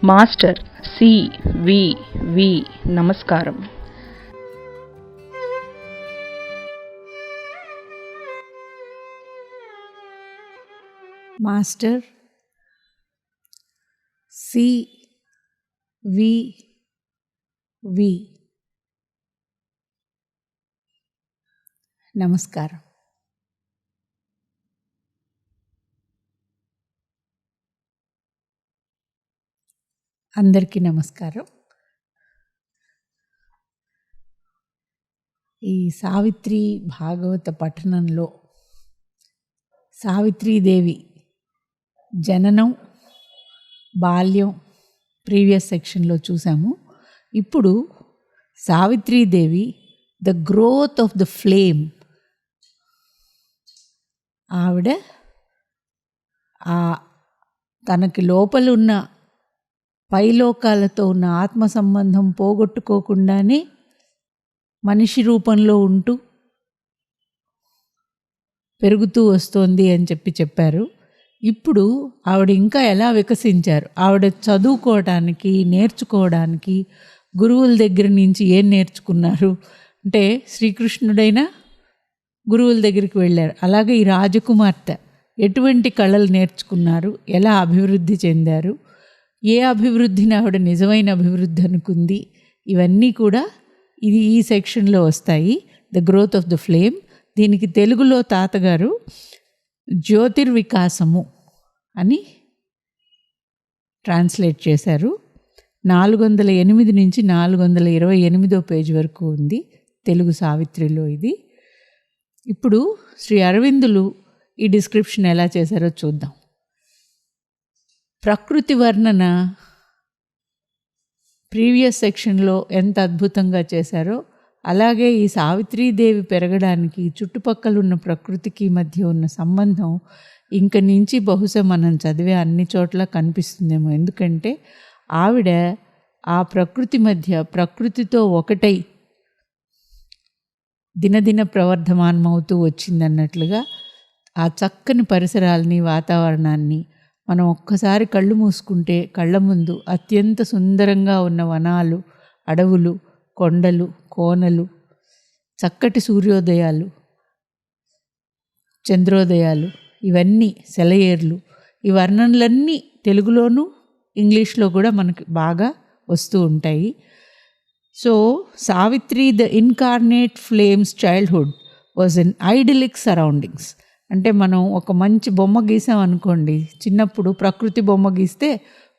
Master CVV. నమస్కారం. Master CVV. నమస్కారం. అందరికీ నమస్కారం. ఈ సావిత్రి భాగవత పఠనంలో సావిత్రీదేవి జననం, బాల్యం ప్రీవియస్ సెక్షన్లో చూసాము. ఇప్పుడు Savitri Devi the growth of the flame, ఆవిడ తనకి లోపల ఉన్న పైలోకాలతో ఉన్న ఆత్మ సంబంధం పోగొట్టుకోకుండానే మనిషి రూపంలో ఉంటూ పెరుగుతూ వస్తోంది అని చెప్పారు. ఇప్పుడు ఆవిడ ఇంకా ఎలా వికసించారు, ఆవిడ చదువుకోవడానికి, నేర్చుకోవడానికి గురువుల దగ్గర నుంచి ఏం నేర్చుకున్నారు అంటే, శ్రీకృష్ణుడైనా గురువుల దగ్గరికి వెళ్ళారు. అలాగే ఈ రాజకుమార్తె ఎటువంటి కళలు నేర్చుకున్నారు, ఎలా అభివృద్ధి చెందారు, ఏ అభివృద్ధిని ఆవిడ నిజమైన అభివృద్ధి అనుకుంది, ఇవన్నీ కూడా ఈ సెక్షన్లో వస్తాయి. The growth of the flame. దీనికి తెలుగులో తాతగారు జ్యోతిర్వికాసము అని ట్రాన్స్లేట్ చేశారు. 408 నుంచి 428 పేజీ వరకు ఉంది తెలుగు సావిత్రిలో ఇది. ఇప్పుడు శ్రీ అరవిందులు ఈ డిస్క్రిప్షన్ ఎలా చేశారో చూద్దాం. ప్రకృతి వర్ణన ప్రీవియస్ సెక్షన్లో ఎంత అద్భుతంగా చేశారో, అలాగే ఈ సావిత్రీదేవి పెరగడానికి చుట్టుపక్కల ఉన్న ప్రకృతికి మధ్య ఉన్న సంబంధం ఇంక నుంచి బహుశా మనం చదివే అన్ని చోట్ల కనిపిస్తుందేమో. ఎందుకంటే ఆవిడ ఆ ప్రకృతి మధ్య, ప్రకృతితో ఒకటై దినదిన ప్రవర్ధమానమవుతూ వచ్చిందన్నట్లుగా ఆ చక్కని పరిసరాలని, వాతావరణాన్ని మనం ఒక్కసారి కళ్ళు మూసుకుంటే కళ్ళ ముందు అత్యంత సుందరంగా ఉన్న వనాలు, అడవులు, కొండలు, కోనలు, చక్కటి సూర్యోదయాలు, చంద్రోదయాలు, ఇవన్నీ సెలయేర్లు, ఈ వర్ణనలన్నీ తెలుగులోనూ ఇంగ్లీష్లో కూడా మనకి బాగా వస్తూ ఉంటాయి. So Savitri the incarnate flames childhood was an idyllic surroundings. అంటే మనం ఒక మంచి బొమ్మ గీసాం అనుకోండి, చిన్నప్పుడు ప్రకృతి బొమ్మ గీస్తే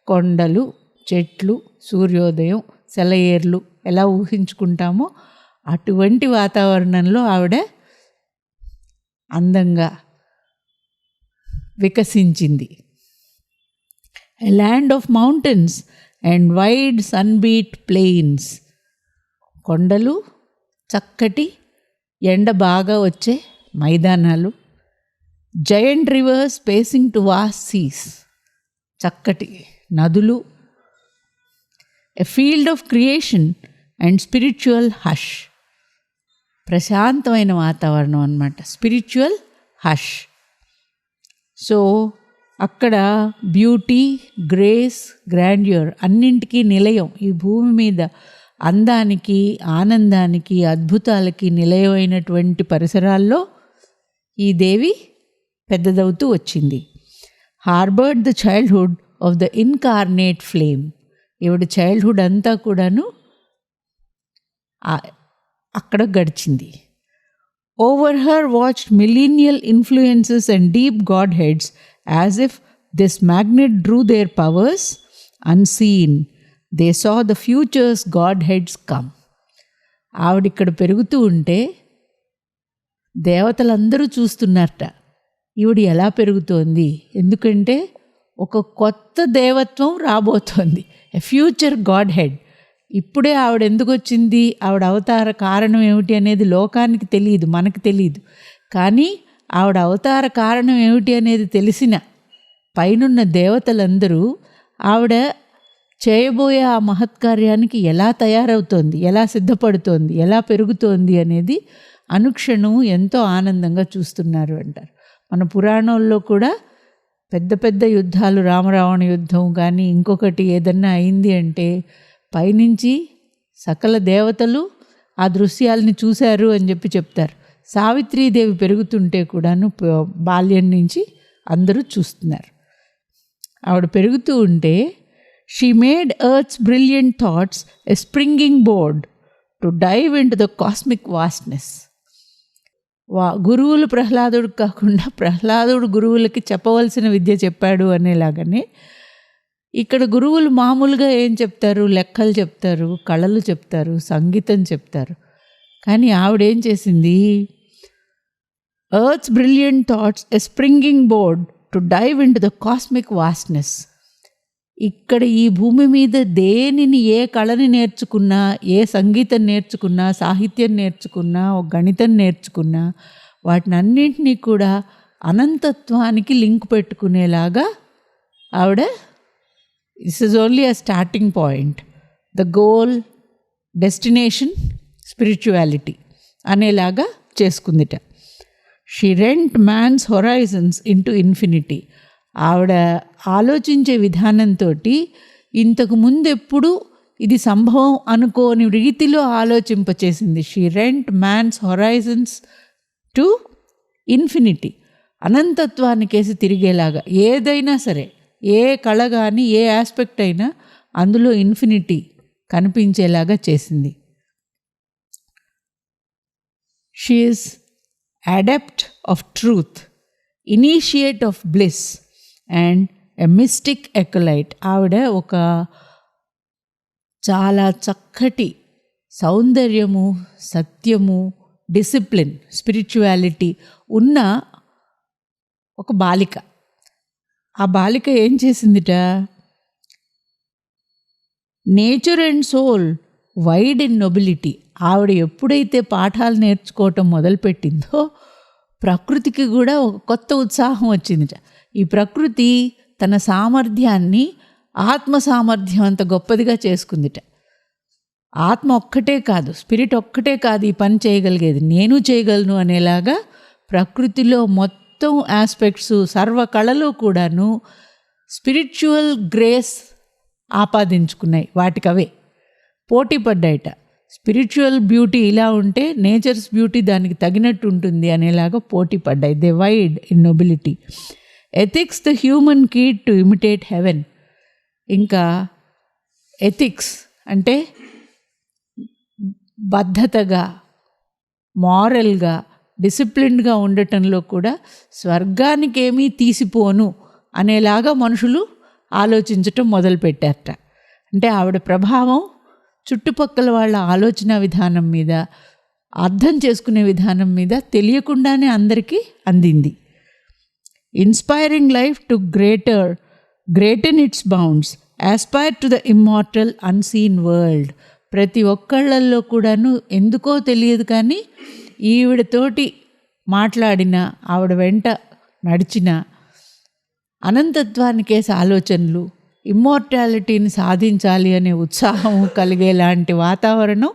కొండలు, చెట్లు, సూర్యోదయం, సెలయేర్లు ఎలా ఊహించుకుంటామో అటువంటి వాతావరణంలో ఆవిడ అందంగా వికసించింది. A land of mountains and wide sun beat plains. కొండలు, చక్కటి ఎండ బాగా వచ్చే మైదానాలు, giant rivers pacing to vast seas, చక్కటి నదులు, a field of creation and spiritual hush. ప్రశాంతమైన వాతావరణం అన్నమాట, స్పిరిచువల్ హష్. సో అక్కడ బ్యూటీ, గ్రేస్, గ్రాండ్యూర్ అన్నింటికీ నిలయం. ఈ భూమి మీద అందానికి, ఆనందానికి, అద్భుతాలకి నిలయమైనటువంటి పరిసరాల్లో ఈ దేవి పెద్దదవుతూ వచ్చింది. Harboured the childhood of the incarnate flame. ఈవిడ చైల్డ్హుడ్ అంతా కూడాను అక్కడ గడిచింది. Over her watched millennial influences and deep godheads as if this magnet drew their powers unseen. They saw the futures godheads come. ఆవిడిక్కడ పెరుగుతూ ఉంటే దేవతలందరూ చూస్తున్నారట ఈవిడ ఎలా పెరుగుతోంది. ఎందుకంటే ఒక కొత్త దేవత్వం రాబోతోంది, ఎ ఫ్యూచర్ గాడ్ హెడ్. ఇప్పుడే ఆవిడ ఎందుకు వచ్చింది, ఆవిడ అవతార కారణం ఏమిటి అనేది లోకానికి తెలియదు, మనకు తెలియదు. కానీ ఆవిడ అవతార కారణం ఏమిటి అనేది తెలిసిన పైనున్న దేవతలందరూ ఆవిడ చేయబోయే ఆ మహత్కార్యానికి ఎలా తయారవుతోంది, ఎలా సిద్ధపడుతోంది, ఎలా పెరుగుతోంది అనేది అనుక్షణం ఎంతో ఆనందంగా చూస్తున్నారు అంటారు. మన పురాణంలో కూడా పెద్ద పెద్ద యుద్ధాలు, రామరావణ యుద్ధం కానీ ఇంకొకటి ఏదన్నా అయింది అంటే పైనుంచి సకల దేవతలు ఆ దృశ్యాలని చూశారు అని చెప్పి చెప్తారు. సావిత్రీదేవి పెరుగుతుంటే కూడాను బాల్యం నుంచి అందరూ చూస్తున్నారు. ఆవిడ పెరుగుతూ ఉంటే she made earth's brilliant thoughts a springing board to dive into the cosmic vastness. గురువులు ప్రహ్లాదుడికి కాకుండా ప్రహ్లాదుడు గురువులకి చెప్పవలసిన విద్య చెప్పాడు అనేలాగానే ఇక్కడ గురువులు మామూలుగా ఏం చెప్తారు, లెక్కలు చెప్తారు, కళలు చెప్తారు, సంగీతం చెప్తారు. కానీ ఆవిడేం చేసింది, earth's brilliant thoughts a springing board to dive into the cosmic vastness. ఇక్కడ ఈ భూమి మీద దేనిని, ఏ కళని నేర్చుకున్నా, ఏ సంగీతం నేర్చుకున్నా, సాహిత్యం నేర్చుకున్నా, ఒక గణితం నేర్చుకున్నా, వాటిని అన్నింటినీ కూడా అనంతత్వానికి లింక్ పెట్టుకునేలాగా ఆవిడ this is only a starting point, the goal, destination spirituality అనేలాగా చేసుకుందిట. She rent man's horizons into infinity. ఆవిడ ఆలోచించే విధానంతో ఇంతకు ముందెప్పుడు ఇది సంభవం అనుకోని రీతిలో ఆలోచింపచేసింది. She rent man's horizons to infinity, అనంతత్వానికేసి తిరిగేలాగా. ఏదైనా సరే, ఏ కళ కానీ, ఏ ఆస్పెక్ట్ అయినా అందులో ఇన్ఫినిటీ కనిపించేలాగా చేసింది. She is adept of truth, initiate of bliss and a mystic acolyte. ఆవిడ ఒక చాలా చక్కటి సౌందర్యము, సత్యము, డిసిప్లిన్, స్పిరిచువాలిటీ ఉన్న ఒక బాలిక. ఆ బాలిక ఏం చేసిందిట, nature and soul vied in nobility. ఆవిడ ఎప్పుడైతే పాఠాలు నేర్చుకోవటం మొదలుపెట్టిందో ప్రకృతికి కూడా ఒక కొత్త ఉత్సాహం వచ్చిందిట. ఈ ప్రకృతి తన సామర్థ్యాన్ని, ఆత్మ సామర్థ్యం అంత గొప్పదిగా చేసుకుందిట. ఆత్మ ఒక్కటే కాదు, స్పిరిట్ ఒక్కటే కాదు ఈ పని చేయగలిగేది, నేను చేయగలను అనేలాగా ప్రకృతిలో మొత్తం ఆస్పెక్ట్స్, సర్వ కళలు కూడాను స్పిరిచువల్ గ్రేస్ ఆపాదించుకున్నాయి. వాటికవే పోటీ పడ్డాయిట. స్పిరిచువల్ బ్యూటీ ఇలా ఉంటే నేచర్స్ బ్యూటీ దానికి తగినట్టు ఉంటుంది అనేలాగా పోటీ పడ్డాయి. They vied in nobility. Ethics the human key to imitate heaven. ఇంకా ఎథిక్స్ అంటే బద్ధతగా, మారల్గా, డిసిప్లిన్డ్గా ఉండటంలో కూడా స్వర్గానికేమీ తీసిపోను అనేలాగా మనుషులు ఆలోచించటం మొదలుపెట్టారట. అంటే ఆవిడ ప్రభావం చుట్టుపక్కల వాళ్ళ ఆలోచన విధానం మీద, అర్థం చేసుకునే విధానం మీద తెలియకుండానే అందరికీ అందింది. Inspiring life to greaten its bounds, aspire to the immortal unseen world. ప్రతి ఒక్కళ్ళల్లో కూడాను ఎందుకో తెలియదు కానీ ఈవిడతోటి మాట్లాడిన, ఆవిడ వెంట నడిచిన అనంతత్వానికేసే ఆలోచనలు, ఇమ్మోర్టాలిటీని సాధించాలి అనే ఉత్సాహం కలిగేలాంటి వాతావరణం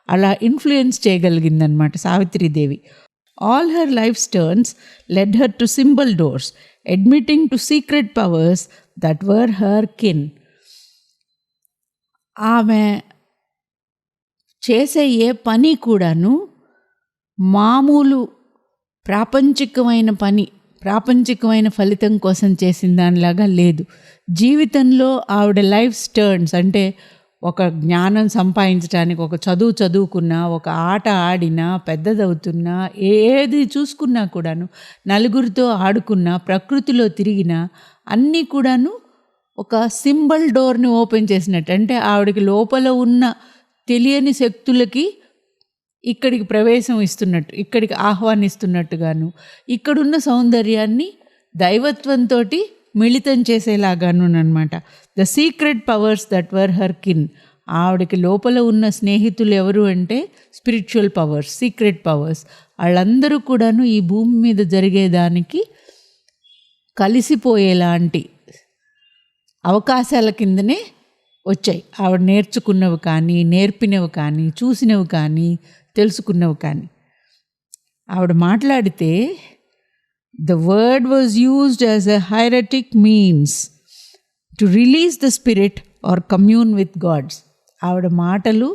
అలా ఇన్ఫ్లుయెన్స్ చేయగలిగిందనమాట Savitri Devi. All her life turns led her to symbol doors, admitting to secret powers that were her kin. ఆమె చేసే ఏ పని కూడాను మామూలు ప్రాపంచికమైన ఫలితం కోసం చేసిన దానిలాగా లేదు. జీవితంలో ఆవిడ లైఫ్ టర్న్స్ అంటే ఒక జ్ఞానం సంపాదించడానికి, ఒక చదువుకున్నా, ఒక ఆట ఆడినా, పెద్దదవుతున్నా, ఏది చూసుకున్నా కూడాను, నలుగురితో ఆడుకున్నా, ప్రకృతిలో తిరిగినా అన్నీ కూడాను ఒక సింబల్ డోర్ని ఓపెన్ చేసినట్టు. అంటే ఆవిడకి లోపల ఉన్న తెలియని శక్తులకి ఇక్కడికి ప్రవేశం ఇస్తున్నట్టు, ఇక్కడికి ఆహ్వానిస్తున్నట్టుగాను, ఇక్కడున్న సౌందర్యాన్ని దైవత్వంతో మిళితం చేసేలాగాను అనమాట. The secret powers that were her kin. ఆవిడకి లోపల ఉన్న స్నేహితులు ఎవరు అంటే స్పిరిచువల్ పవర్స్, సీక్రెట్ పవర్స్. వాళ్ళందరూ కూడాను ఈ భూమి మీద జరిగేదానికి కలిసిపోయేలాంటి అవకాశాల కిందనే వచ్చాయి. ఆవిడ నేర్చుకున్నవి కానీ, నేర్పినవి కానీ, చూసినవి కానీ, తెలుసుకున్నవి కానీ. ఆవిడ మాట్లాడితే The word was used as a hieratic means to release the spirit or commune with gods. ఆవిడ మాటలు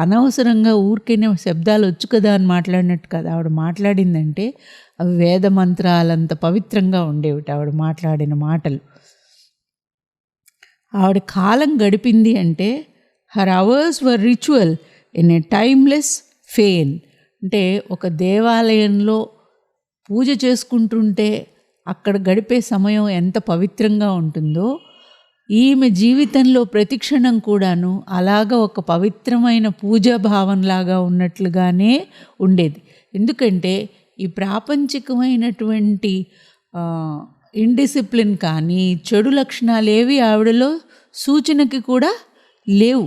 అనవసరంగా ఊరికైనా శబ్దాలు వచ్చు కదా అని మాట్లాడినట్టు కదా. ఆవిడ మాట్లాడిందంటే అవి వేద మంత్రాలంత పవిత్రంగా ఉండేవిటి ఆవిడ మాట్లాడిన మాటలు. ఆవిడ కాలం గడిపింది అంటే her hours were ritual in a timeless pain. అంటే ఒక దేవాలయంలో పూజ చేసుకుంటుంటే అక్కడ గడిపే సమయం ఎంత పవిత్రంగా ఉంటుందో ఈమె జీవితంలో ప్రతిక్షణం కూడాను అలాగ ఒక పవిత్రమైన పూజా భావంలాగా ఉన్నట్లుగానే ఉండేది. ఎందుకంటే ఈ ప్రాపంచికమైనటువంటి ఇండిసిప్లిన్ కానీ చెడు లక్షణాలు ఏవి ఆవిడలో సూచనకి కూడా లేవు.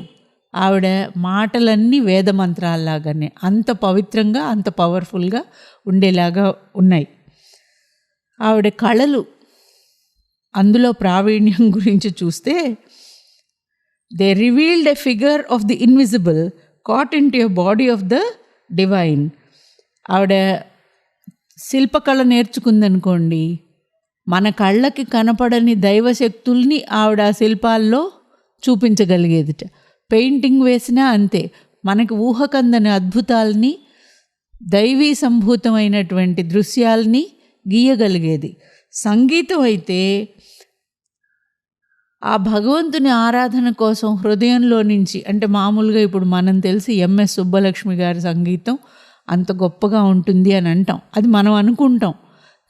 ఆవిడ మాటలన్నీ వేద మంత్రాల్లాగానే అంత పవిత్రంగా అంత పవర్ఫుల్గా ఉండేలాగా ఉన్నాయి. ఆవిడ కళలు అందులో ప్రావీణ్యం గురించి చూస్తే they revealed a figure of the invisible caught in to a body of the divine. ఆవిడ శిల్పకళ నేర్చుకుందనుకోండి, మన కళ్ళకి కనపడని దైవశక్తుల్ని ఆవిడ ఆ శిల్పాల్లో చూపించగలిగేదిట. పెయింటింగ్ వేసినా అంతే, మనకి ఊహకందని అద్భుతాలని దైవీ సంభూతమైనటువంటి దృశ్యాల్ని గీయగలిగేది. సంగీతం అయితే ఆ భగవంతుని ఆరాధన కోసం హృదయంలో నుంచి, అంటే మామూలుగా ఇప్పుడు మనం తెలిసి ఎంఎస్ సుబ్బలక్ష్మి గారి సంగీతం అంత గొప్పగా ఉంటుంది అని అంటాం, అది మనం అనుకుంటాం.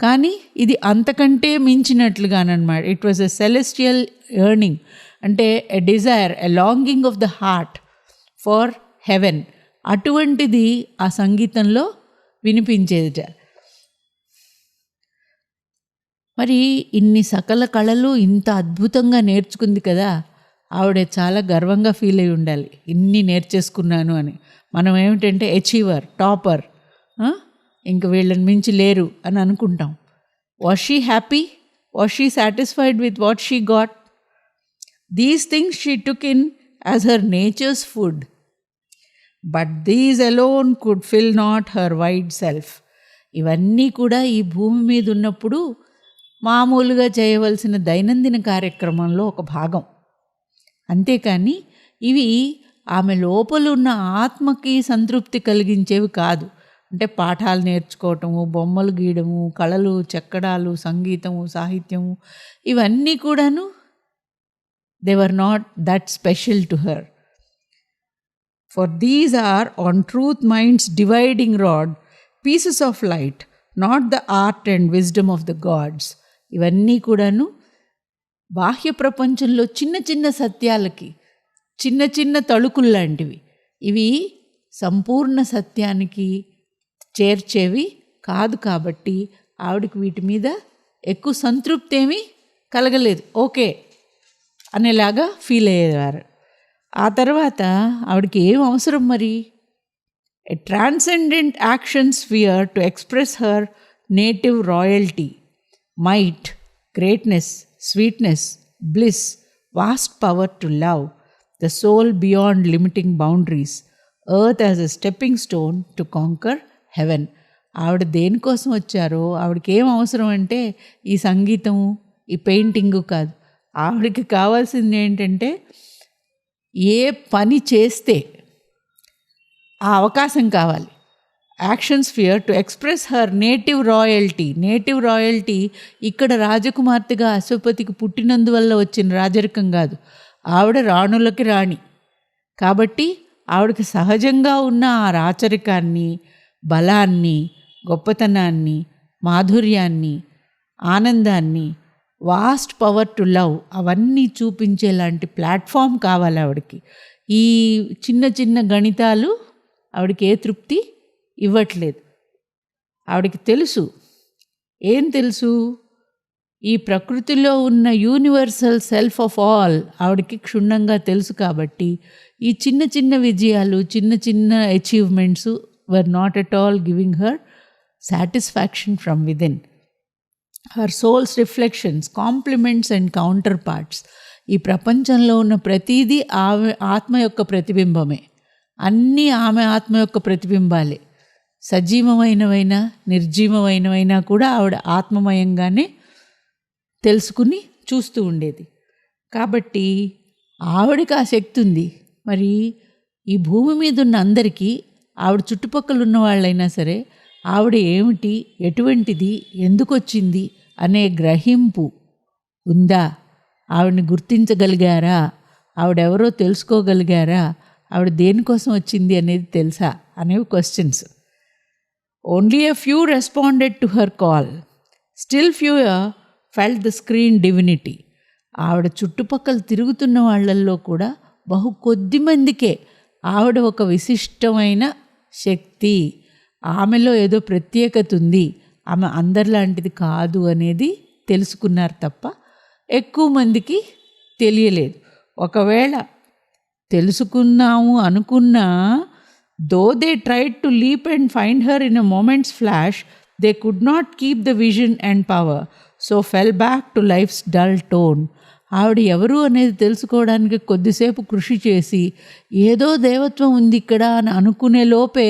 కానీ ఇది అంతకంటే మించినట్లుగానమాట. It was a celestial yearning, అంటే a desire, a longing of the heart for heaven. అటువంటిది ఆ సంగీతంలో వినిపించేదిట. మరి ఇన్ని సకల కళలు ఇంత అద్భుతంగా నేర్చుకుంది కదా, ఆవిడ చాలా గర్వంగా ఫీల్ అయి ఉండాలి, ఇన్ని నేర్చేసుకున్నాను అని. మనం ఏమిటంటే అచీవర్, టాపర్, ఇంక వీళ్ళని మించి లేరు అని అనుకుంటాం. Was she happy? Was she satisfied with what she got? These things she took in as her nature's food, but these alone could fill not her wide self. ఇవన్నీ కూడా ఈ భూమి మీద ఉన్నప్పుడు మామూలుగా చేయవలసిన దైనందిన కార్యక్రమంలో ఒక భాగం. అంతేకాని ఇవి ఆమె లోపల ఉన్న ఆత్మకి సంతృప్తి కలిగించేవి కాదు. అంటే పాఠాలు నేర్చుకోవటము, బొమ్మలు గీయడము, కళలు చెక్కడాలు, సంగీతము, సాహిత్యము, ఇవన్నీ కూడాను they were not that special to her. For these are on truth minds dividing rod, pieces of light, not the art and wisdom of the gods. ఇవన్నీ కూడాను బాహ్య ప్రపంచంలో చిన్న చిన్న సత్యాలకి చిన్న చిన్న తళుకుల్లాంటివి. ఇవి సంపూర్ణ సత్యానికి చేర్చేవి కాదు. కాబట్టి ఆవిడకి వీటి మీద ఎక్కువ సంతృప్తి ఏమీ కలగలేదు, ఓకే అనేలాగా ఫీల్ అయ్యేవారు. ఆ తర్వాత ఆవిడకి ఏం అవసరం మరి? A transcendent action sphere to express her native royalty, might, greatness, sweetness, bliss, vast power to love, the soul beyond limiting boundaries, earth as a stepping stone to conquer heaven. ఆవిడ దేనికోసం వచ్చారో, ఆవిడకి ఏం అవసరం అంటే ఈ సంగీతము, ఈ పెయింటింగు కాదు. ఆవిడకి కావాల్సింది ఏంటంటే ఏ పని చేస్తే ఆ అవకాశం కావాలి. Action sphere to express her native royalty. Native royalty ఇక్కడ రాజకుమార్తెగా అశ్వపతికి పుట్టినందువల్ల వచ్చిన రాజరికం కాదు, ఆవిడ రాణులకి రాణి కాబట్టి ఆవిడకి సహజంగా ఉన్న ఆ రాచరికాన్ని, బలాన్ని, గొప్పతనాన్ని, మాధుర్యాన్ని, ఆనందాన్ని, వాస్ట్ పవర్ టు లవ్, అవన్నీ చూపించేలాంటి ప్లాట్ఫామ్ కావాలి ఆవిడకి. ఈ చిన్న చిన్న గణితాలు ఆవిడకి ఏ తృప్తి ఇవ్వట్లేదు. ఆవిడకి తెలుసు, ఏం తెలుసు? ఈ ప్రకృతిలో ఉన్న యూనివర్సల్ సెల్ఫ్ ఆఫ్ ఆల్ ఆవిడకి క్షుణ్ణంగా తెలుసు. కాబట్టి ఈ చిన్న చిన్న విజయాలు, చిన్న చిన్న achievements were not at all giving her satisfaction from within. Her souls reflections, compliments and counter parts. ఈ ప్రపంచంలో ఉన్న ప్రతీదీ ఆమె ఆత్మ యొక్క ప్రతిబింబమే, అన్నీ ఆమె ఆత్మ యొక్క ప్రతిబింబాలే. సజీవమైనవైనా నిర్జీవమైనవైనా కూడా ఆవిడ ఆత్మమయంగానే తెలుసుకుని చూస్తూ ఉండేది. కాబట్టి ఆవిడకి ఆ శక్తి ఉంది. మరి ఈ భూమి మీద ఉన్న అందరికీ, ఆవిడ చుట్టుపక్కల ఉన్న వాళ్ళైనా సరే, ఆవిడ ఏమిటి, ఎటువంటిది, ఎందుకు వచ్చింది అనే గ్రహింపు ఉందా? ఆవిడని గుర్తించగలిగారా? ఆవిడెవరో తెలుసుకోగలిగారా? ఆవిడ దేనికోసం వచ్చింది అనేది తెలుసా అనేవి questions. Only a few responded to her call. Still fewer felt the screen divinity. ఆవిడ చుట్టుపక్కల తిరుగుతున్న వాళ్ళల్లో కూడా బహు కొద్ది మందికే ఆవిడ ఒక విశిష్టమైన శక్తి, ఆమెలో ఏదో ప్రత్యేకత ఉంది, ఆమె అందరిలాంటిది కాదు అనేది తెలుసుకున్నారు తప్ప ఎక్కువ మందికి తెలియలేదు. ఒకవేళ తెలుసుకున్నాము అనుకున్నా, though they tried to leap and find her in a moment's flash, they could not keep the vision and power, so fell back to life's dull tone. ఆవిడ ఎవరు అనేది తెలుసుకోవడానికి కొద్దిసేపు కృషి చేసి ఏదో దేవత్వం ఉంది ఇక్కడ అని అనుకునే లోపే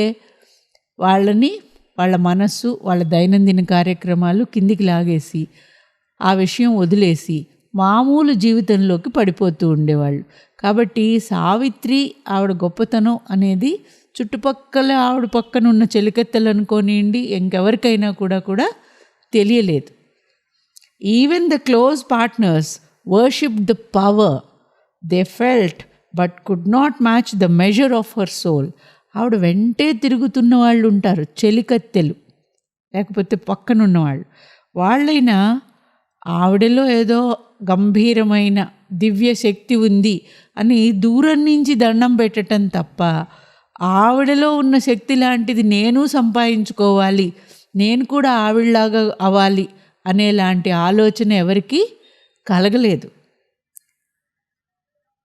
వాళ్ళ మనస్సు, వాళ్ళ దైనందిన కార్యక్రమాలు కిందికి లాగేసి ఆ విషయం వదిలేసి మామూలు జీవితంలోకి పడిపోతూ ఉండేవాళ్ళు. కాబట్టి సావిత్రి ఆవిడ గొప్పతనం అనేది చుట్టుపక్కల ఆవిడ పక్కన ఉన్న చెలికత్తెలు అనుకోనివ్వండి, ఇంకెవరికైనా కూడా తెలియలేదు. Even the close partners worshipped the power they felt but could not match the measure of her soul. ఆవిడ వెంటే తిరుగుతున్న వాళ్ళు ఉంటారు, చెలికత్తెలు, లేకపోతే పక్కనున్నవాళ్ళు. వాళ్ళైనా ఆవిడలో ఏదో గంభీరమైన దివ్య శక్తి ఉంది అని దూరం నుంచి దండం పెట్టడం తప్ప, ఆవిడలో ఉన్న శక్తి లాంటిది నేను సంపాదించుకోవాలి, నేను కూడా ఆవిడలాగా అవ్వాలి అనేలాంటి ఆలోచన ఎవరికి కలగలేదు.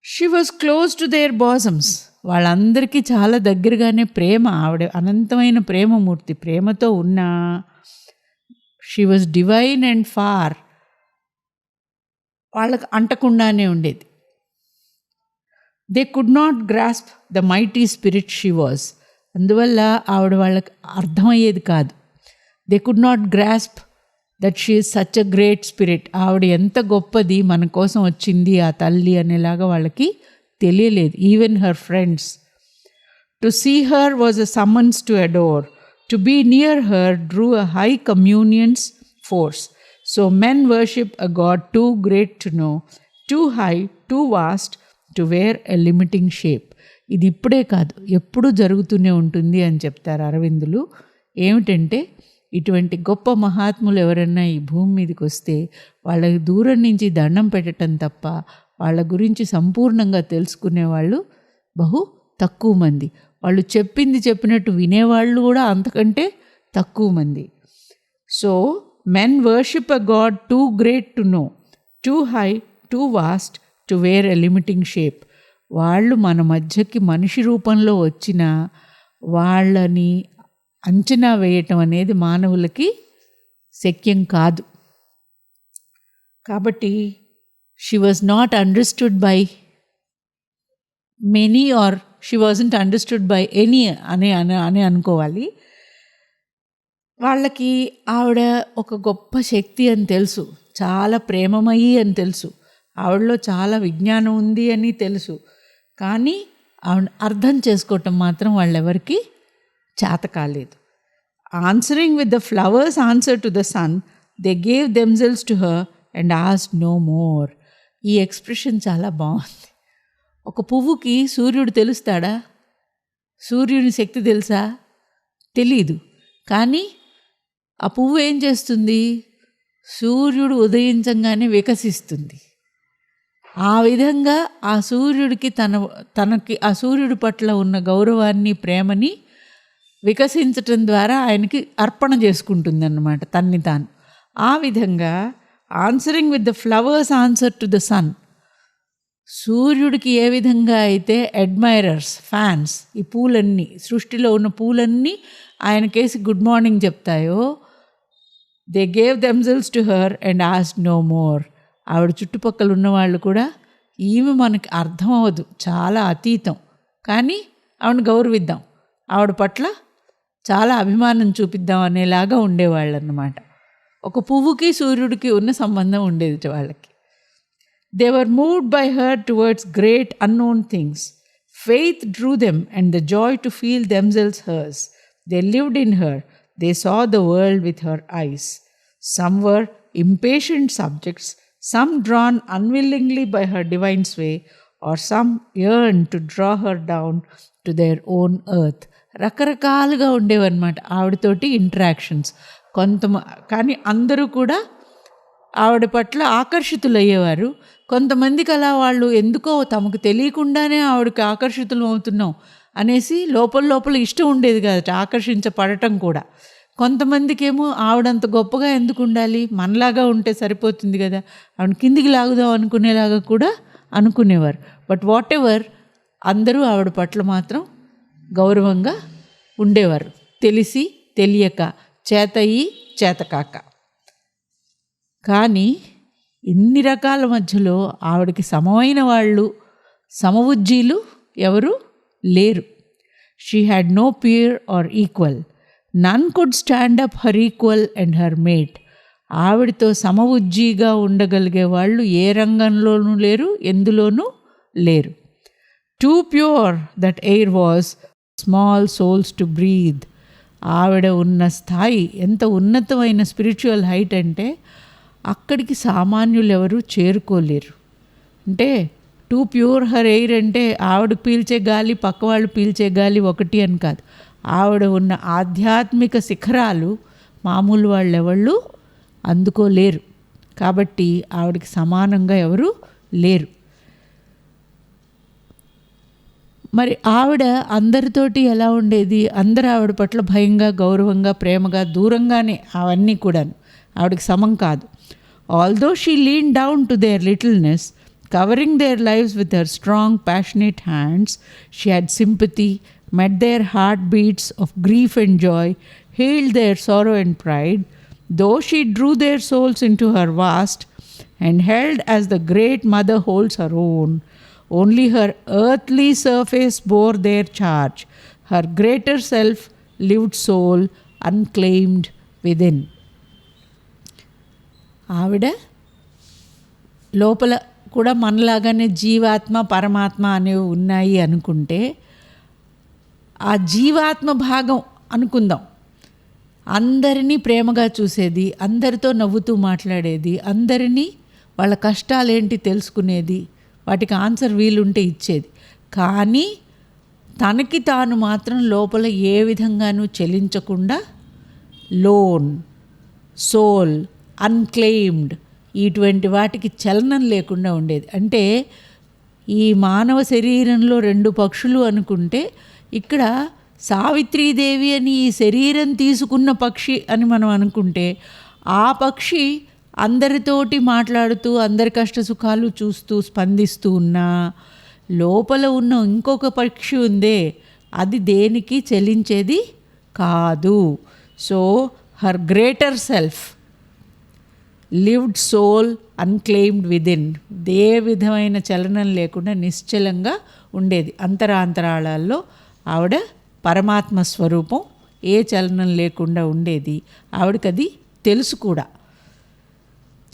She was close to their bosoms. వాళ్ళందరికీ చాలా దగ్గరగానే ప్రేమ, ఆవిడ అనంతమైన ప్రేమమూర్తి. ప్రేమతో ఉన్న she was divine and far, వాళ్ళకు అంటకుండానే ఉండేది. They could not grasp the mighty spirit she was. అందువల్ల ఆవిడ వాళ్ళకి అర్థమయ్యేది కాదు. They could not grasp that she is such a great spirit. ఆవిడ ఎంత గొప్పది, మన కోసం వచ్చింది ఆ తల్లి అనేలాగా వాళ్ళకి తెలియలేదు. Even her friends. To see her was a summons to adore. To be near her drew a high communion's force. So men worship a god too great to know, too high, too vast, to wear a limiting shape. ఇది ఇప్పుడే కాదు, ఎప్పుడూ జరుగుతూనే ఉంటుంది అని చెప్తారు అరవిందులు. ఏమిటంటే, ఇటువంటి గొప్ప మహాత్ములు ఎవరన్నా ఈ భూమి మీదకి వస్తే వాళ్ళకి దూరం నుంచి దండం పెట్టడం తప్ప వాళ్ళ గురించి సంపూర్ణంగా తెలుసుకునేవాళ్ళు బహు తక్కువ మంది. వాళ్ళు చెప్పినట్టు వినేవాళ్ళు కూడా అంతకంటే తక్కువ మంది. So men worship a god too great to know, too high, too vast, to wear a limiting shape. వాళ్ళు మన మధ్యకి మనిషి రూపంలో వచ్చిన వాళ్ళని అంచనా వేయటం అనేది మానవులకి శక్యం కాదు. కాబట్టి she was not understood by many, or she wasn't understood by any అని అనుకోవాలి. వాళ్ళకి ఆవిడ ఒక గొప్ప శక్తి అని తెలుసు, చాలా ప్రేమమయి అని తెలుసు, ఆవిడలో చాలా విజ్ఞానం ఉంది అని తెలుసు. కానీ ఆవిడ అర్థం చేసుకోవటం మాత్రం వాళ్ళెవరికి చేత కాలేదు. Answering with the flowers answer to the sun, they gave themselves to her and asked no more. ఈ ఎక్స్ప్రెషన్ చాలా బాగుంది. ఒక పువ్వుకి సూర్యుడు తెలుస్తాడా? సూర్యుని శక్తి తెలుసా? తెలీదు. కానీ ఆ పువ్వు ఏం చేస్తుంది? సూర్యుడు ఉదయించగానే వికసిస్తుంది. ఆ విధంగా ఆ సూర్యుడికి తనకి ఆ సూర్యుడి పట్ల ఉన్న గౌరవాన్ని, ప్రేమని వికసించటం ద్వారా ఆయనకి అర్పణ చేసుకుంటుంది అన్నమాట తన్ని తాను. ఆ విధంగా answering with the flowers answer to the sun, సూర్యుడికి ఏ విధంగా అయితే అడ్మైరర్స్, ఫ్యాన్స్, ఈ పూలన్నీ, సృష్టిలో ఉన్న పూలన్నీ ఆయనకేసి గుడ్ మార్నింగ్ చెప్తాయో, they gave themselves to her and asked no more. ఆవిడ చుట్టుపక్కల ఉన్నవాళ్ళు కూడా ఈమె మనకి అర్థం అవ్వదు, చాలా అతీతం, కానీ ఆవిడని గౌరవిద్దాం, ఆవిడ పట్ల చాలా అభిమానం చూపిద్దాం అనేలాగా ఉండేవాళ్ళు అన్నమాట. ఒక పువ్వుకి సూర్యుడికి ఉన్న సంబంధం ఉండేది వాళ్ళకి. They were moved by her towards great unknown things. Faith drew them and the joy to feel themselves hers. They lived in her. They saw the world with her eyes. Some were impatient subjects, some drawn unwillingly by her divine sway, or some yearned to draw her down to their own earth. రకరకాలుగా ఉండేవన్నమాట ఆవిడతోటి interactions. కానీ అందరూ కూడా ఆవిడ పట్ల ఆకర్షితులయ్యేవారు. కొంతమందికి అలా వాళ్ళు ఎందుకో తమకు తెలియకుండానే ఆవిడకి ఆకర్షితులు అవుతున్నాం అనేసి లోపల ఇష్టం ఉండేది కాదట, ఆకర్షించబడటం కూడా. కొంతమందికి ఏమో ఆవిడంత గొప్పగా ఎందుకు ఉండాలి, మనలాగా ఉంటే సరిపోతుంది కదా, ఆవిడ కిందికి లాగుదాం అనుకునేలాగా కూడా అనుకునేవారు. బట్ వాట్ ఎవర్, అందరూ ఆవిడ పట్ల మాత్రం గౌరవంగా ఉండేవారు, తెలిసి తెలియక, చేతయి చేతకాక. కానీ ఇన్ని రకాల మధ్యలో ఆవిడకి సమమైన వాళ్ళు, సమవుజ్జీలు ఎవరు లేరు. She had no peer or equal. None could stand up her equal and her mate. ఆవిడతో సమవుజ్జీగా ఉండగలిగే వాళ్ళు ఏ రంగంలోనూ లేరు, ఎందులోనూ లేరు. Too pure that air was, small souls to breathe. ఆవిడ ఉన్న స్థాయి ఎంత ఉన్నతమైన స్పిరిచువల్ హైట్ అంటే అక్కడికి సామాన్యులు ఎవరు చేరుకోలేరు. అంటే టూ ప్యూర్ హర్ ఎయిర్ అంటే ఆవిడ పీల్చే గాలి పక్క వాళ్ళు పీల్చే గాలి ఒకటి అని కాదు. ఆవిడ ఉన్న ఆధ్యాత్మిక శిఖరాలు మామూలు వాళ్ళు ఎవళ్ళు అందుకోలేరు. కాబట్టి ఆవిడకి సమానంగా ఎవరు లేరు. మరి ఆవిడ అందరితోటి ఎలా ఉండేది? అందరూ ఆవిడ పట్ల భయంగా, గౌరవంగా, ప్రేమగా, దూరంగానే అవన్నీ కూడాను. ఆవిడకి సమం కాదు. Although she leaned down to their littleness, covering their lives with her strong, passionate hands, she had sympathy, met their heartbeats of grief and joy, healed their sorrow and pride. Though she drew their souls into her vast and held as the great mother holds her own, only her earthly surface bore their charge. Her greater self lived soul unclaimed within. ఆవిడ లోపల కూడా మనలాగానే జీవాత్మ, పరమాత్మ అనేవి ఉన్నాయి అనుకుంటే, ఆ జీవాత్మ భాగం అనుకుందాం, అందరినీ ప్రేమగా చూసేది, అందరితో నవ్వుతూ మాట్లాడేది, అందరినీ వాళ్ళ కష్టాలేంటి తెలుసుకునేది, వాటికి ఆన్సర్ వీలుంటే ఇచ్చేది. కానీ తనకి తాను మాత్రం లోపల ఏ విధంగానూ చెలించకుండా లోన్, సోల్, అన్క్లెయిమ్డ్, ఇటువంటి వాటికి చలనం లేకుండా ఉండేది. అంటే ఈ మానవ శరీరంలో 2 పక్షులు అనుకుంటే, ఇక్కడ సావిత్రీదేవి అని ఈ శరీరం తీసుకున్న పక్షి అని మనం అనుకుంటే, ఆ పక్షి అందరితోటి మాట్లాడుతూ అందరి కష్ట సుఖాలు చూస్తూ స్పందిస్తూ ఉన్నా, లోపల ఉన్న ఇంకొక పక్షి ఉందే, అది దేనికి చెలించేది కాదు. So her greater self lived sole unclaimed within. ఏ విధమైన చలనం లేకుండా నిశ్చలంగా ఉండేది. అంతరాంతరాళాల్లో ఆవిడ పరమాత్మ స్వరూపం ఏ చలనం లేకుండా ఉండేది. ఆవిడకి అది తెలుసు కూడా.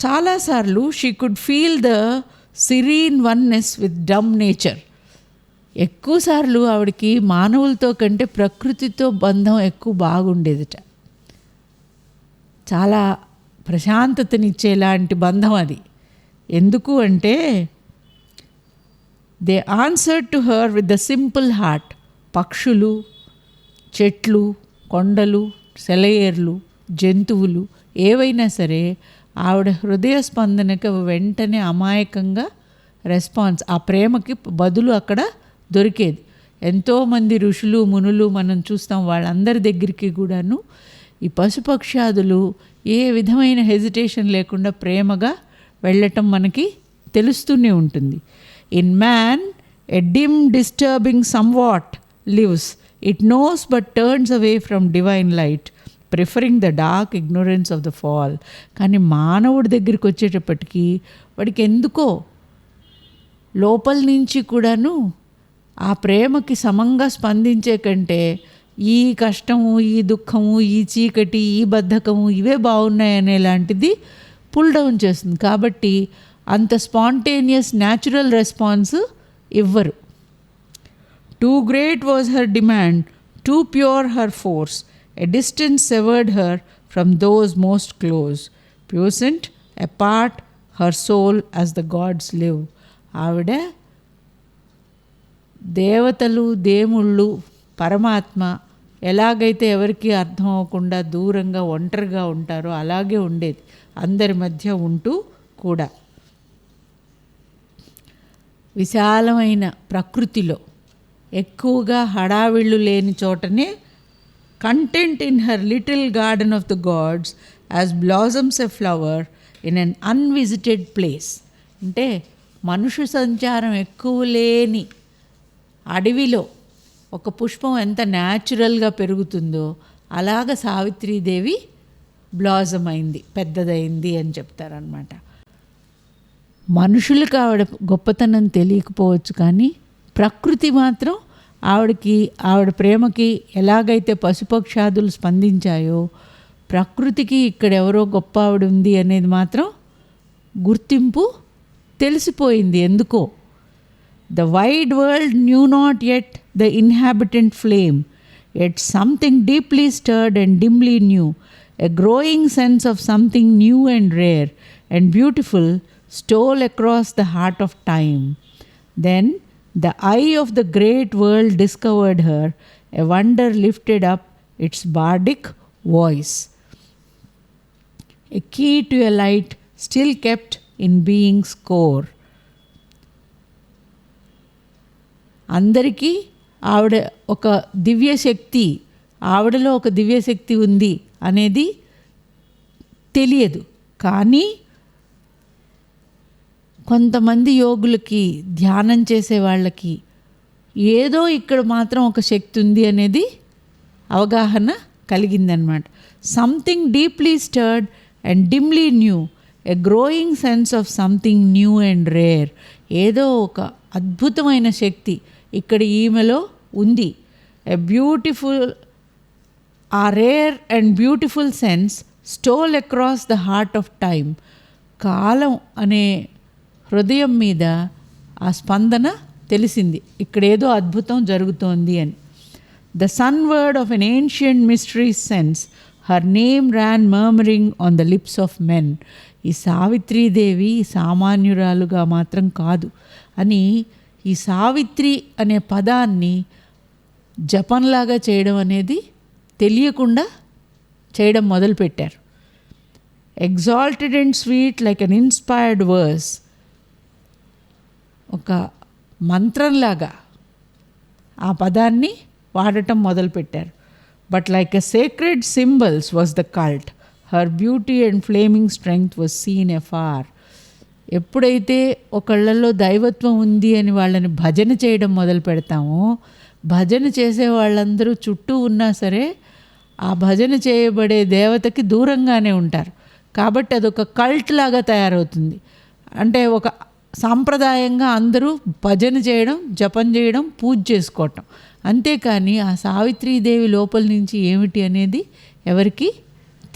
చాలాసార్లు she could feel the serene oneness with dumb nature. ఎక్కువసార్లు ఆవిడకి మానవులతో కంటే ప్రకృతితో బంధం ఎక్కువ బాగుండేదిట. చాలా ప్రశాంతతనిచ్చేలాంటి బంధం అది. ఎందుకు అంటే they answered to her with the simple heart. పక్షులు, చెట్లు, కొండలు, సెలయేర్లు, జంతువులు ఏవైనా సరే ఆవిడ హృదయ స్పందనకు వెంటనే అమాయకంగా రెస్పాన్స్, ఆ ప్రేమకి బదులు అక్కడ దొరికేది. ఎంతోమంది ఋషులు, మునులు మనం చూస్తాం, వాళ్ళందరి దగ్గరికి కూడాను ఈ పశుపక్షాదులు ఏ విధమైన హెజిటేషన్ లేకుండా ప్రేమగా వెళ్ళటం మనకి తెలుస్తూనే ఉంటుంది. In man a dim disturbing somewhat lives. It knows but turns away from divine light, preferring the dark ignorance of the fall. కానీ మానవుడి దగ్గరికి వచ్చేటప్పటికీ వాడికి ఎందుకో లోపల నుంచి కూడాను ఆ ప్రేమకి సమంగా స్పందించే కంటే ఈ కష్టము, ఈ దుఃఖము, ఈ చీకటి, ఈ బద్ధకము ఇవే బాగున్నాయనే లాంటిది పుల్ డౌన్ చేస్తుంది. కాబట్టి అంత స్పాంటేనియస్ న్యాచురల్ రెస్పాన్స్ ఇవ్వరు. Too great was her demand, too pure her force. A distance severed her from those most close. Puissant, apart, her soul as the gods live. ఆవిడ దేవతలు, దేవుళ్ళు, పరమాత్మ ఎలాగైతే ఎవరికి అర్థం అవ్వకుండా దూరంగా ఒంటరిగా ఉంటారో అలాగే ఉండేది, అందరి మధ్య ఉంటూ కూడా. విశాలమైన ప్రకృతిలో ఎక్కువగా హడావిళ్ళు లేని చోటనే content in her little garden of the gods as blossoms a flower in an unvisited place. అంటే మనుషు సంచారం ఎక్కువ లేని అడవిలో ఒక పుష్పం ఎంత న్యాచురల్గా పెరుగుతుందో అలాగ సావిత్రీదేవి బ్లాజమ్ అయింది, పెద్దదైంది అని చెప్తారనమాట. మనుషులకు ఆవిడ గొప్పతనం తెలియకపోవచ్చు, కానీ ప్రకృతి మాత్రం ఆవిడ ప్రేమకి ఎలాగైతే పశుపక్షాదులు స్పందించాయో ప్రకృతికి ఇక్కడ ఎవరో గొప్ప ఆవిడ ఉంది అనేది మాత్రం గుర్తింపు తెలిసిపోయింది ఎందుకో. The wide world knew not yet the inhabitant flame, yet something deeply stirred and dimly new, a growing sense of something new and rare and beautiful stole across the heart of time. Then the eye of the great world discovered her, a wonder lifted up its bardic voice. A key to a light still kept in being's core. అందరికీ ఆవిడ ఒక దివ్యశక్తి, ఆవిడలో ఒక దివ్యశక్తి ఉంది అనేది తెలియదు. కానీ కొంతమంది యోగులకి, ధ్యానం చేసే వాళ్ళకి ఏదో ఇక్కడ మాత్రం ఒక శక్తి ఉంది అనేది అవగాహన కలిగిందనమాట. Something deeply stirred and dimly knew, a growing sense of something new and rare. ఏదో ఒక అద్భుతమైన శక్తి ఇక్కడ ఈమెలో ఉంది. A beautiful, a rare and beautiful sense stole across the heart of time. కాలం అనే హృదయం మీద ఆ స్పందన తెలిసింది, ఇక్కడేదో అద్భుతం జరుగుతోంది అని. The sun word of an ancient mystery sense, her name ran murmuring on the lips of men. ఈ సావిత్రీదేవి సామాన్యురాలుగా మాత్రం కాదు అని ఈ సావిత్రి అనే పదాన్ని జపంలాగా చేయడం అనేది తెలియకుండా చేయడం మొదలుపెట్టారు. Exalted and sweet like an inspired verse, ఒక మంత్రంలాగా ఆ పదాన్ని వాడటం మొదలుపెట్టారు. But like a sacred symbols was the cult, her beauty and flaming strength was seen afar. ఎప్పుడైతే ఒకళ్ళల్లో దైవత్వం ఉంది అని వాళ్ళని భజన చేయడం మొదలు పెడతామో, భజన చేసే వాళ్ళందరూ చుట్టూ ఉన్నా సరే ఆ భజన చేయబడే దేవతకి దూరంగానే ఉంటారు. కాబట్టి అదొక కల్ట్ లాగా తయారవుతుంది. అంటే ఒక సాంప్రదాయంగా అందరూ భజన చేయడం, జపం చేయడం, పూజ చేసుకోవటం. అంతేకాని ఆ సావిత్రీదేవి లోపల నుంచి ఏమిటి అనేది ఎవరికి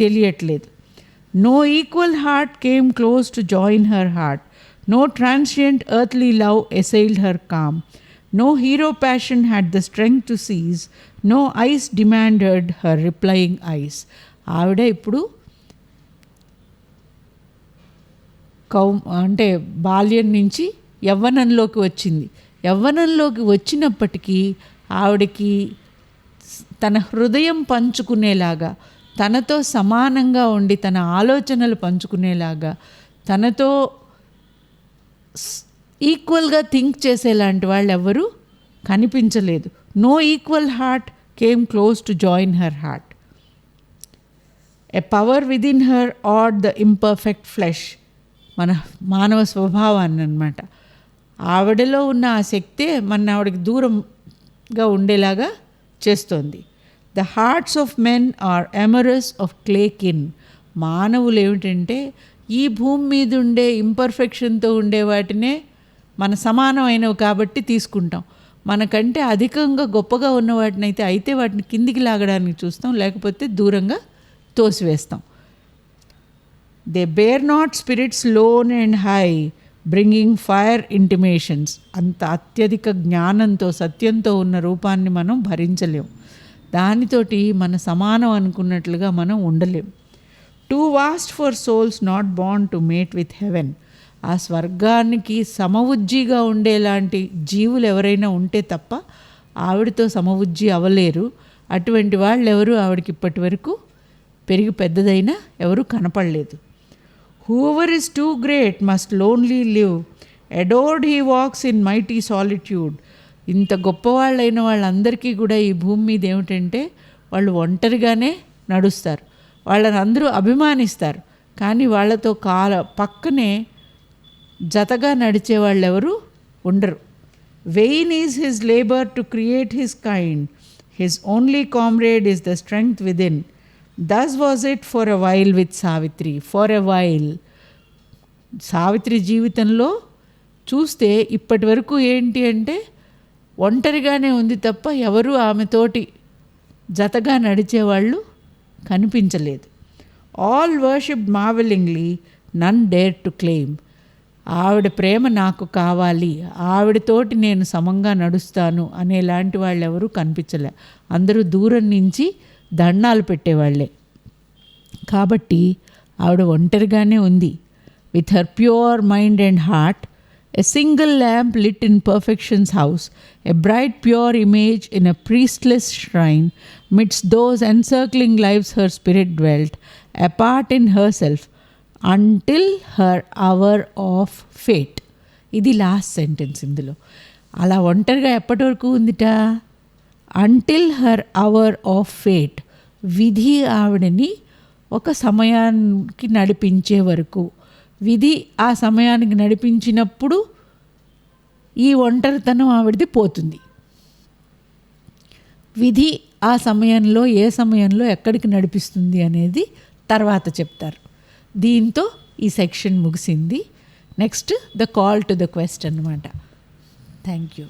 తెలియట్లేదు. No equal heart came close to join her heart. No transient earthly love assailed her calm. No hero passion had the strength to seize. No eyes demanded her replying eyes. ఆవిడ ఇప్పుడు అంటే బాల్యం నుంచి యవ్వనంలోకి వచ్చింది. యవ్వనంలోకి వచ్చినప్పటికీ ఆవిడకి తన హృదయం పంచుకునేలాగా, తనతో సమానంగా ఉండి తన ఆలోచనలు పంచుకునేలాగా, తనతో ఈక్వల్గా థింక్ చేసేలాంటి వాళ్ళు ఎవ్వరూ కనిపించలేదు. No equal heart came close to join her heart. A power within her awed the imperfect flesh, మన మానవ స్వభావాన్ని అన్నమాట. ఆవిడలో ఉన్న ఆ శక్తే ఆవిడకి దూరంగా ఉండేలాగా చేస్తోంది. The hearts of men are amorous of clay kin. మానవులు ఏమిటంటే ఈ భూమి మీద ఉండే ఇంపర్ఫెక్షన్తో ఉండే వాటినే మన సమానమైనవి కాబట్టి తీసుకుంటాం. మనకంటే అధికంగా గొప్పగా ఉన్న వాటిని అయితే వాటిని కిందికి లాగడానికి చూస్తాం, లేకపోతే దూరంగా తోసివేస్తాం. They bear not spirits lone and high bringing fire intimations. అంత అత్యధిక జ్ఞానంతో సత్యంతో ఉన్న రూపాన్ని మనం భరించలేం. దానితోటి మన సమానం అనుకున్నట్లుగా మనం ఉండలేం. Too vast for souls not bound to mate with heaven. ఆ స్వర్గానికి సమవుజ్జిగా ఉండేలాంటి జీవులు ఎవరైనా ఉంటే తప్ప ఆవిడతో సమవుజ్జి అవ్వలేరు. అటువంటి వాళ్ళు ఎవరు ఆవిడకి ఇప్పటి వరకు పెరిగి పెద్దదైనా ఎవరు కనపడలేదు. Whoever is too great must lonely live. Adored he walks in mighty solitude. ఇంత గొప్పవాళ్ళైన వాళ్ళందరికీ కూడా ఈ భూమి మీద ఏమిటంటే వాళ్ళు ఒంటరిగానే నడుస్తారు. వాళ్ళని అందరూ అభిమానిస్తారు, కానీ వాళ్ళతో పక్కనే జతగా నడిచే వాళ్ళు ఎవరు ఉండరు. Vain is his labor to create his kind. His only comrade is the strength within. Thus was it for a while with Savitri. For a while. Savitri జీవితంలో చూస్తే ఇప్పటి వరకు ఏంటి అంటే ఒంటరిగానే ఉంది తప్ప ఎవరు ఆమెతోటి జతగా నడిచేవాళ్ళు కనిపించలేదు. All worship marvellingly, none dare to claim. ఆవిడ ప్రేమ నాకు కావాలి, ఆవిడతోటి నేను సమంగా నడుస్తాను అనేలాంటి వాళ్ళు ఎవరు కనిపించలే. అందరూ దూరం నుంచి దండాలు పెట్టేవాళ్లే. కాబట్టి ఆవిడ ఒంటరిగానే ఉంది. With her pure mind and heart, a single lamp lit in perfection's house, a bright pure image in a priestless shrine, midst those encircling lives her spirit dwelt, apart in herself, until her hour of fate. ఇది last sentence ఇందులో. అలా ఒంటరిగా ఎప్పటి వరకు ఉందిట? Until her hour of fate. విధి ఆవిడని ఒక సమయానికి నడిపించే వరకు. విధి ఆ సమయానికి నడిపించినప్పుడు ఈ ఒంటరితనం ఆవిడది పోతుంది. విధి ఆ సమయంలో ఏ సమయంలో ఎక్కడికి నడిపిస్తుంది అనేది తర్వాత చెప్తారు. దీంతో ఈ సెక్షన్ ముగిసింది. Next the call to the quest అన్నమాట. Thank you.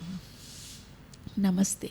నమస్తే.